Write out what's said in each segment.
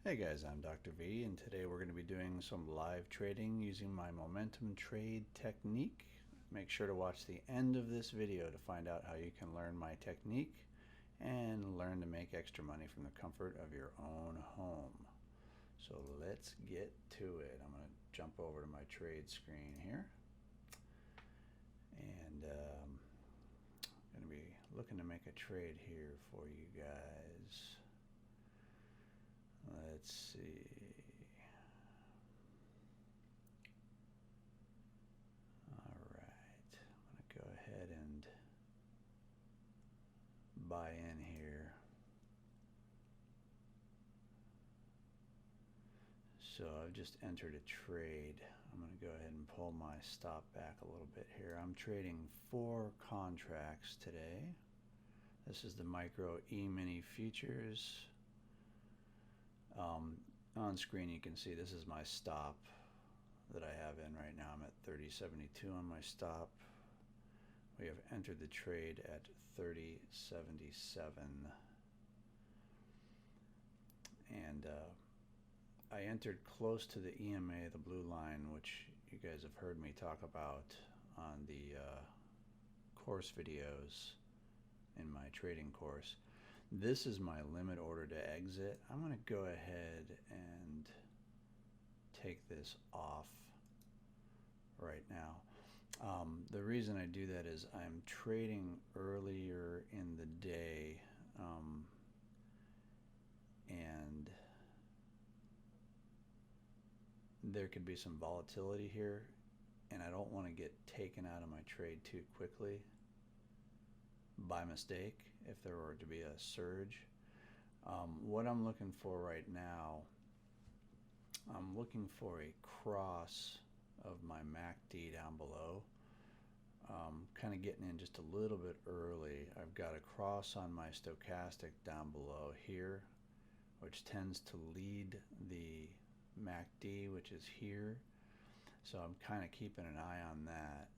Hey guys, I'm Dr. V, and today we're going to be doing some live trading using my momentum trade technique. Make sure to watch the end of this video to find out how you can learn my technique and learn to make extra money from the comfort of your own home. So let's get to it. I'm going to jump over to my trade screen here, and I'm going to be looking to make a trade here for you guys. Let's see. All right, I'm going to go ahead and buy in here. So I've just entered a trade. I'm going to go ahead and pull my stop back a little bit here. I'm trading 4 contracts today. This is the Micro E-mini futures. On screen you can see this is my stop that I have in right now. I'm at 30.72 on my stop. We have entered the trade at 30.77, and I entered close to the EMA, the blue line, which you guys have heard me talk about on the course videos in my trading course. This is my limit order to exit. I'm going to go ahead and take this off right now. The reason I do that is I'm trading earlier in the day, and there could be some volatility here, and I don't want to get taken out of my trade too quickly by mistake if there were to be a surge. What I'm looking for right now, I'm looking for a cross of my MACD down below. Kind of getting in just a little bit early. I've got a cross on my stochastic down below here, which tends to lead the MACD, which is here. So I'm kind of keeping an eye on that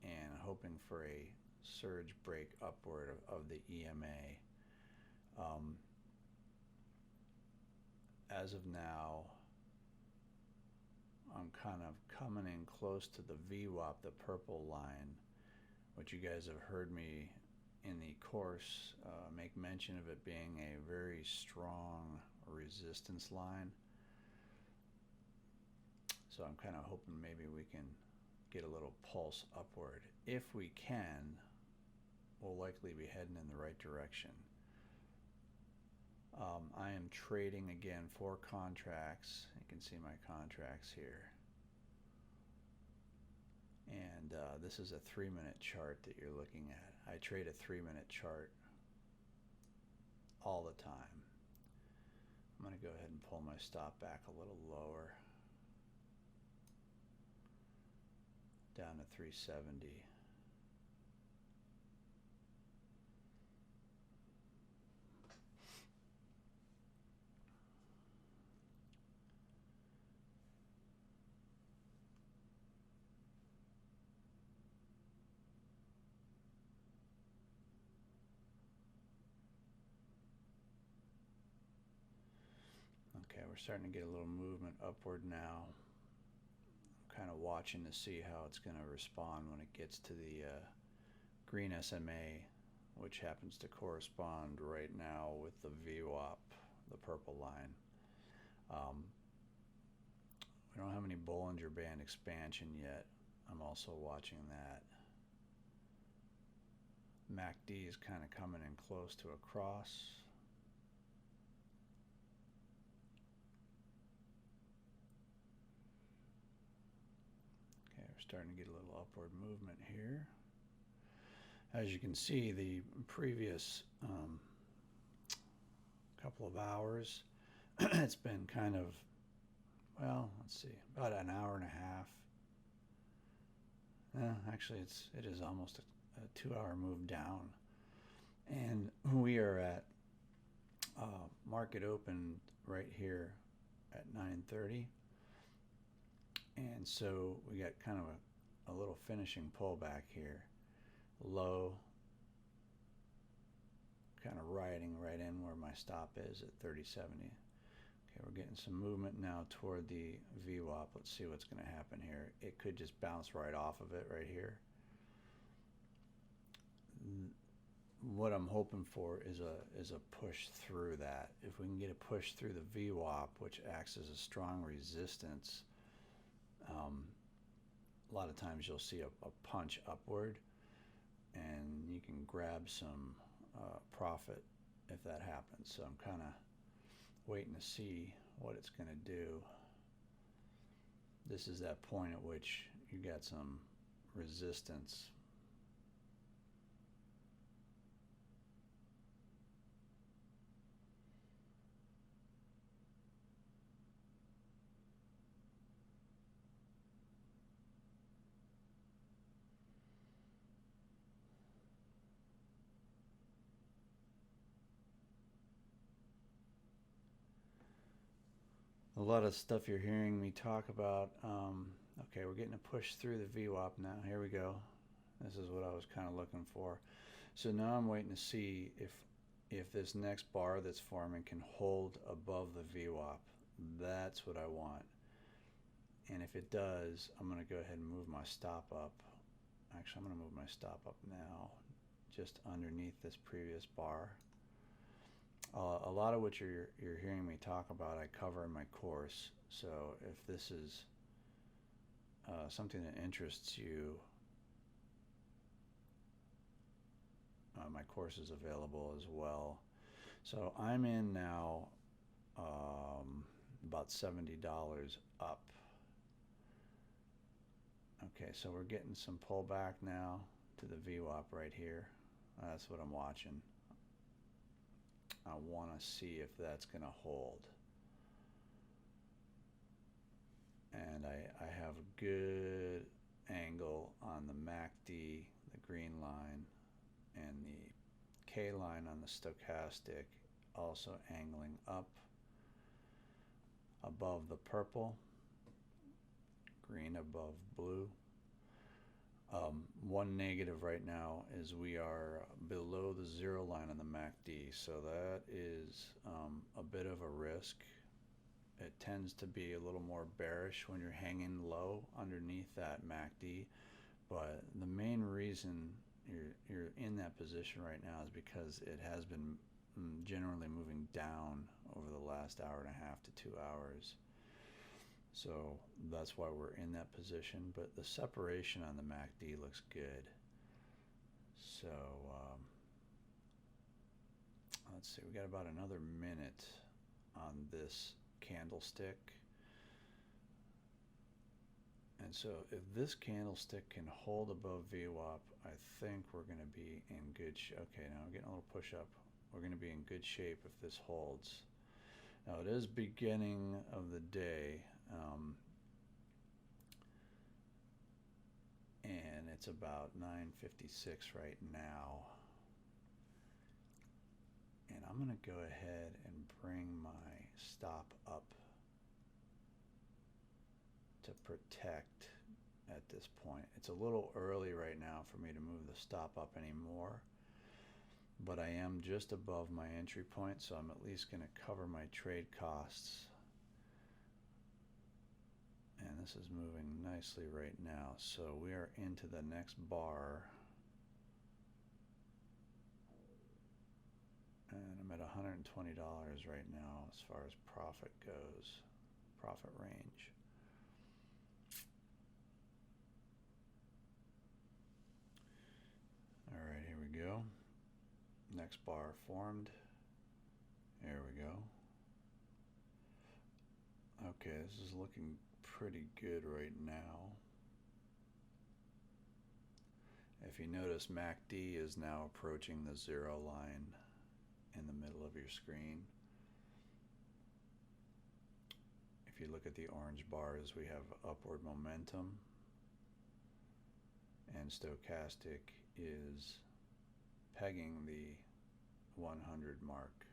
and hoping for a surge break upward of the EMA. As of now, I'm kind of coming in close to the VWAP, the purple line, which you guys have heard me in the course make mention of it being a very strong resistance line. So I'm kind of hoping maybe we can get a little pulse upward. If we can, we'll likely be heading in the right direction. I am trading again 4 contracts. You can see my contracts here. And this is a 3-minute chart that you're looking at. I trade a 3-minute chart all the time. I'm going to go ahead and pull my stop back a little lower, down to 370. Okay, we're starting to get a little movement upward now. I'm kind of watching to see how it's going to respond when it gets to the green SMA, which happens to correspond right now with the VWAP, the purple line. We don't have any Bollinger Band expansion yet. I'm also watching that. MACD is kind of coming in close to a cross. Okay, we're starting to get a little upward movement here. As you can see, the previous couple of hours, it's been kind of, well, let's see, about an hour and a half. Actually, it is almost a 2-hour move down, and we are at market open right here at 9:30, and so we got kind of a little finishing pullback here, low, kind of riding right in where my stop is at 30.70. Okay, we're getting some movement now toward the VWAP. Let's see what's going to happen here. It could just bounce right off of it right here. What I'm hoping for is a push through that. If we can get a push through the VWAP, which acts as a strong resistance, a lot of times you'll see a punch upward, and you can grab some profit if that happens. So I'm kind of waiting to see what it's going to do. This is that point at which you got some resistance. A lot of stuff you're hearing me talk about. Okay, we're getting a push through the VWAP now. Here we go. This is what I was kind of looking for. So now I'm waiting to see if this next bar that's forming can hold above the VWAP. That's what I want. And if it does, I'm going to go ahead and move my stop up. Actually, I'm going to move my stop up now, just underneath this previous bar. A lot of what you're hearing me talk about, I cover in my course. So if this is something that interests you, my course is available as well. So I'm in now about $70 up. Okay, so we're getting some pullback now to the VWAP right here. That's what I'm watching. I want to see if that's going to hold. And I have a good angle on the MACD, the green line, and the K line on the stochastic, also angling up above the purple, green above blue. One negative right now is we are below the zero line on the MACD, so that is a bit of a risk. It tends to be a little more bearish when you're hanging low underneath that MACD, but the main reason you're in that position right now is because it has been generally moving down over the last hour and a half to 2 hours. So that's why we're in that position, but the separation on the MACD looks good. So let's see, we got about another minute on this candlestick. And so if this candlestick can hold above VWAP, I think we're going to be in good shape. Okay, now we're getting a little push up. We're going to be in good shape if this holds. Now it is beginning of the day, and it's about 9:56 right now. And I'm going to go ahead and bring my stop up to protect at this point. It's a little early right now for me to move the stop up anymore, but I am just above my entry point, so I'm at least going to cover my trade costs. And this is moving nicely right now, so we are into the next bar. And I'm at $120 right now as far as profit goes, profit range. All right, here we go. Next bar formed. There we go. Okay, this is looking pretty good right now. If you notice, MACD is now approaching the zero line in the middle of your screen. If you look at the orange bars, we have upward momentum, and stochastic is pegging the 100 mark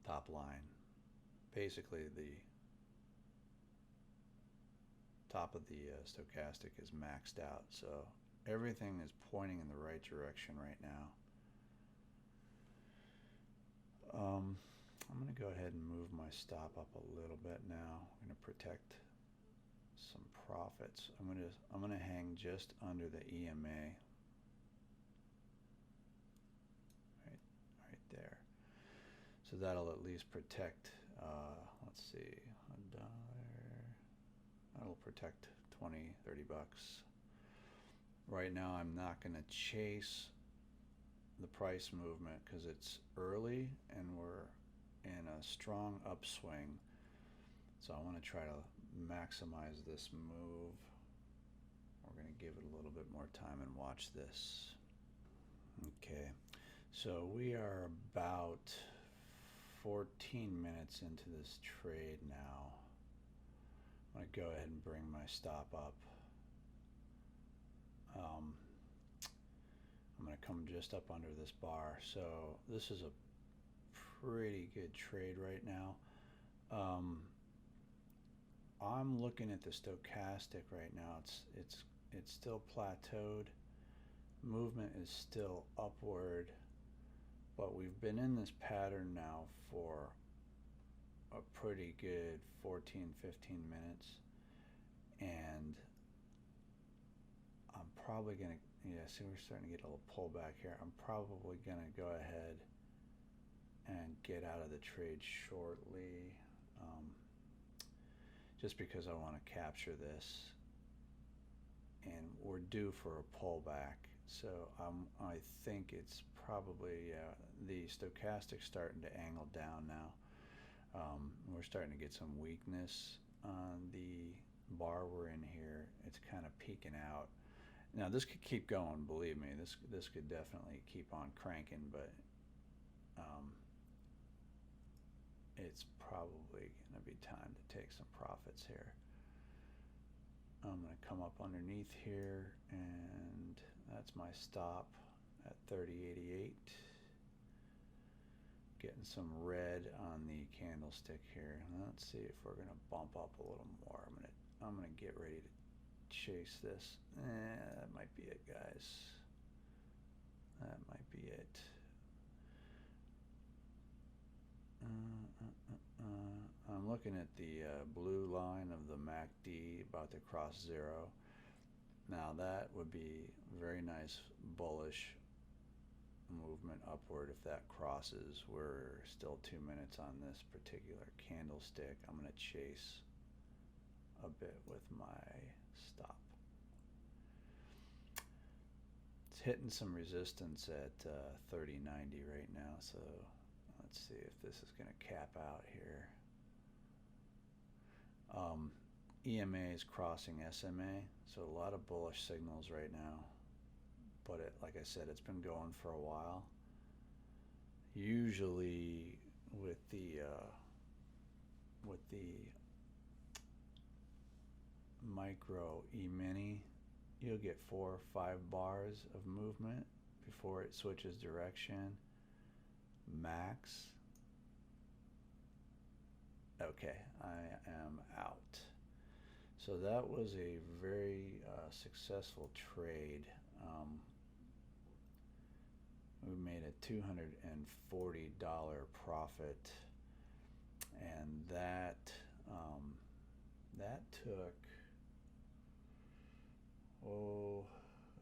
top line. Basically, the top of the stochastic is maxed out, so everything is pointing in the right direction right now. I'm going to go ahead and move my stop up a little bit now. I'm going to protect some profits. I'm going to hang just under the EMA. Right there. So that'll at least protect, let's see, $1. That'll protect 20, 30 bucks. Right now I'm not going to chase the price movement because it's early and we're in a strong upswing. So I want to try to maximize this move. We're going to give it a little bit more time and watch this. Okay, so we are about 14 minutes into this trade now. I'm going to go ahead and bring my stop up. I'm going to come just up under this bar. So this is a pretty good trade right now. I'm looking at the stochastic right now. It's still plateaued. Movement is still upward, but we've been in this pattern now for a pretty good 14, 15 minutes, and I'm probably gonna, see we're starting to get a little pullback here. I'm probably gonna go ahead and get out of the trade shortly, just because I want to capture this, and we're due for a pullback. So I think it's probably the stochastic's starting to angle down now. We're starting to get some weakness on the bar we're in here. It's kind of peaking out. Now this could keep going, believe me. This could definitely keep on cranking, but it's probably going to be time to take some profits here. I'm going to come up underneath here, and that's my stop at 30.88. Getting some red on the candlestick here. Let's see if we're going to bump up a little more. I'm going to get ready to chase this. That might be it, guys. That might be it. I'm looking at the blue line of the MACD about to cross zero. Now that would be very nice bullish movement upward if that crosses. We're still 2 minutes on this particular candlestick. I'm going to chase a bit with my stop. It's hitting some resistance at 30.90 right now, so let's see if this is going to cap out here. EMA is crossing SMA, so a lot of bullish signals right now. But like I said, it's been going for a while. Usually with the micro E-mini, you'll get 4 or 5 bars of movement before it switches direction. Max. Okay, I am out. So that was a very successful trade. We made a $240 profit, and that took,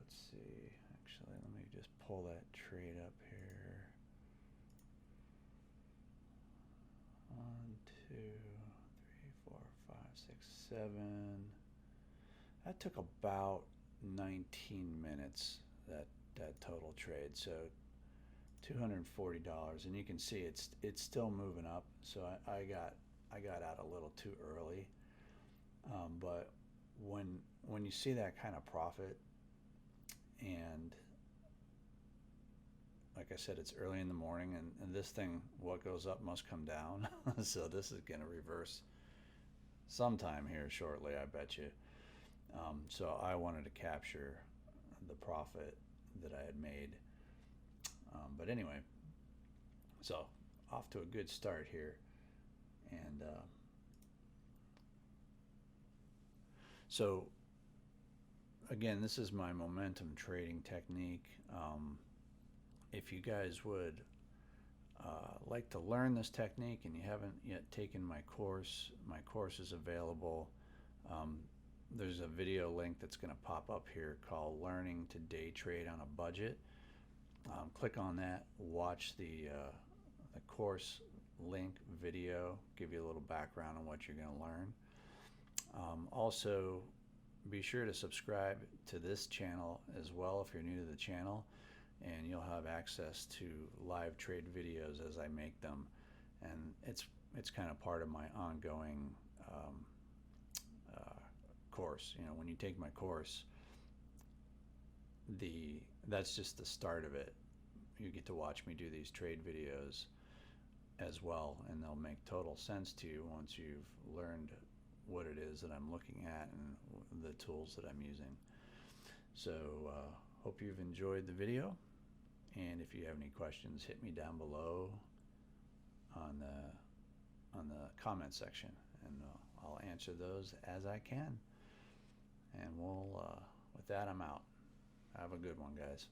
let's see, actually let me just pull that trade up here. 1, 2, 3, 4, 5, 6, 7. That took about 19 minutes, that total trade. So $240, and you can see it's still moving up. So I got out a little too early, but when you see that kind of profit, and like I said, it's early in the morning, and this thing, what goes up must come down. So this is going to reverse sometime here shortly, I bet you. So I wanted to capture the profit that I had made. But anyway, so off to a good start here. And so again, this is my momentum trading technique. If you guys would like to learn this technique and you haven't yet taken my course is available. Um, there's a video link that's going to pop up here called Learning to Day Trade on a Budget. Click on that, watch the course link video, give you a little background on what you're going to learn. Also, be sure to subscribe to this channel as well if you're new to the channel, and you'll have access to live trade videos as I make them. And it's kind of part of my ongoing course. You know, when you take my course, that's just the start of it. You get to watch me do these trade videos as well, and they'll make total sense to you once you've learned what it is that I'm looking at and the tools that I'm using. So hope you've enjoyed the video, and if you have any questions, hit me down below on the comment section, and I'll answer those as I can. And with that, I'm out. Have a good one, guys.